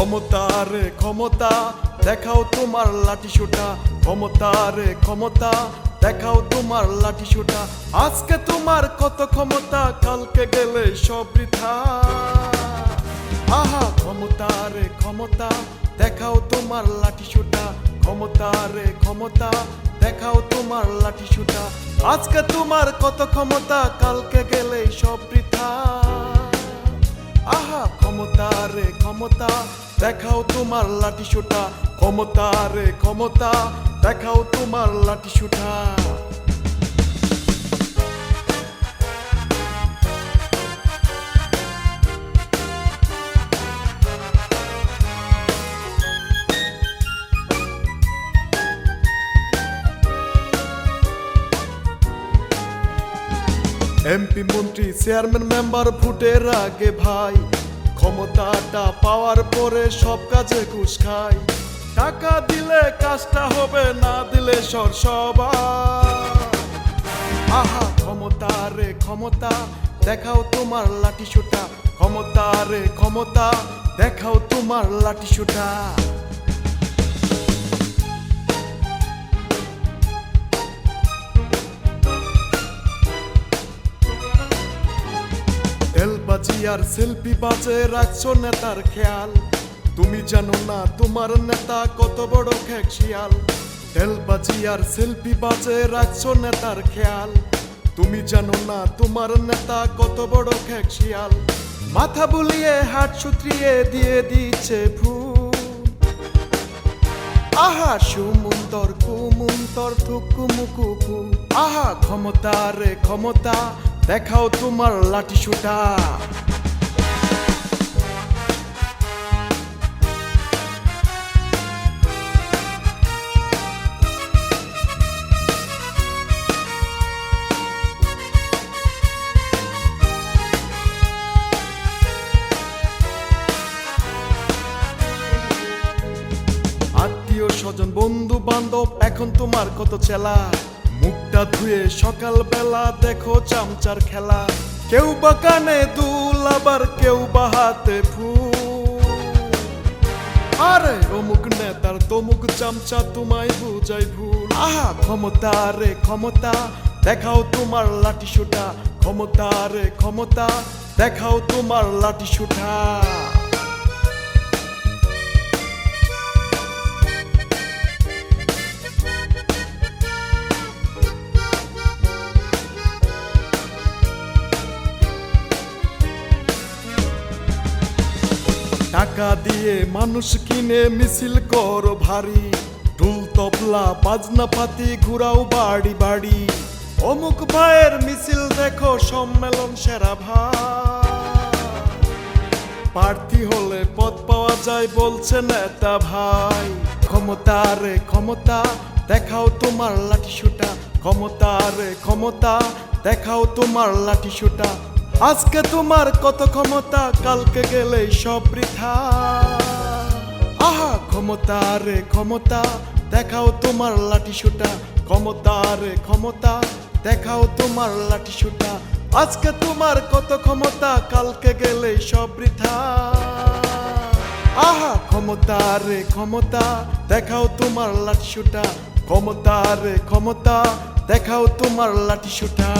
ক্ষমতা রে ক্ষমতা দেখাও তোমার লাঠি সোটা, ক্ষমতা রে ক্ষমতা দেখাও তোমার লাঠি সোটা। আজকে তোমার কত ক্ষমতা, কালকে গেলে সব বৃথা। আহা ক্ষমতা রে ক্ষমতা দেখাও তোমার লাঠি সোটা, ক্ষমতা রে ক্ষমতা দেখাও তোমার লাঠি সোটা। আজকে তোমার কত ক্ষমতা, কালকে গেলে সব বৃথা। আহা ক্ষমতা রে ক্ষমতা দেখাও তোমার লাঠি সোটা, ক্ষমতা রে ক্ষমতা দেখাও তোমার লাঠি সোটা। এমপি মন্ত্রী চেয়ারম্যান মেম্বার ভোটের আগে ভাই, ক্ষমতাটা পাওয়ার পরে সব কাজে ঘুষ খায়। টাকা দিলে কাজটা হবে, না দিলে সরসভা। আহা ক্ষমতা রে ক্ষমতা দেখাও তোমার লাঠি সোটা, ক্ষমতা রে ক্ষমতা দেখাও তোমার লাঠি সোটা। তেলবাজি আর সেলফি বাজে রাখছো নেতার খেয়াল, তুমি জানো না তোমার নেতা কত বড় খেকশিয়াল। তেলবাজি আর সেলফি বাজে রাখছো নেতার খেয়াল, তুমি জানো না তোমার নেতা কত বড় খেকশিয়াল। মাথা বুলিয়ে হাত সুত্রিয়ে দিয়ে দিচ্ছে ফুল। আহা সুমন্তর কুমন্তর থুকুমুকুকু। আহা ক্ষমতা রে ক্ষমতা দেখাও তোমার লাঠি সোটা। আত্মীয় স্বজন বন্ধু বান্ধব এখন তোমার কত চেলা, মুখটা ধুয়ে সকাল বেলা দেখো চামচার খেলা। কেউ বা কানে দুল আবার কেউ বা হাতে ফুল। আরে অমুক নেতার তমুক চামচা তোমায় বুঝাই ভুল। আহা ক্ষমতা রে ক্ষমতা দেখাও তোমার লাঠি সোটা, ক্ষমতা রে ক্ষমতা দেখাও তোমার লাঠি সোটা। টাকা দিয়ে মানুষ কিনে মিছিল করো ভারী, ঢোল তবলা বাজনা পাতি ঘুরাও বাড়ি বাড়ি। অমুক ভাইয়ের মিছিল দেখো সম্মেলন সেরা ভাই, প্রার্থী হলে পদ পাওয়া যায় বলছে নেতা ভাই। ক্ষমতা রে ক্ষমতা দেখাও তোমার লাঠি সোটা, ক্ষমতা রে ক্ষমতা দেখাও তোমার লাঠি সোটা। আজকে তোমার কত ক্ষমতা, কালকে গেলে সব বৃথা। আহা ক্ষমতা রে ক্ষমতা দেখাও তোমার লাঠি সোটা, ক্ষমতা রে ক্ষমতা দেখাও তোমার লাঠি সোটা। আজকে তোমার কত ক্ষমতা, কালকে গেলে সব বৃথা। আহা ক্ষমতা রে ক্ষমতা দেখাও তোমার লাঠি সোটা, ক্ষমতা রে ক্ষমতা দেখাও তোমার লাঠি সোটা।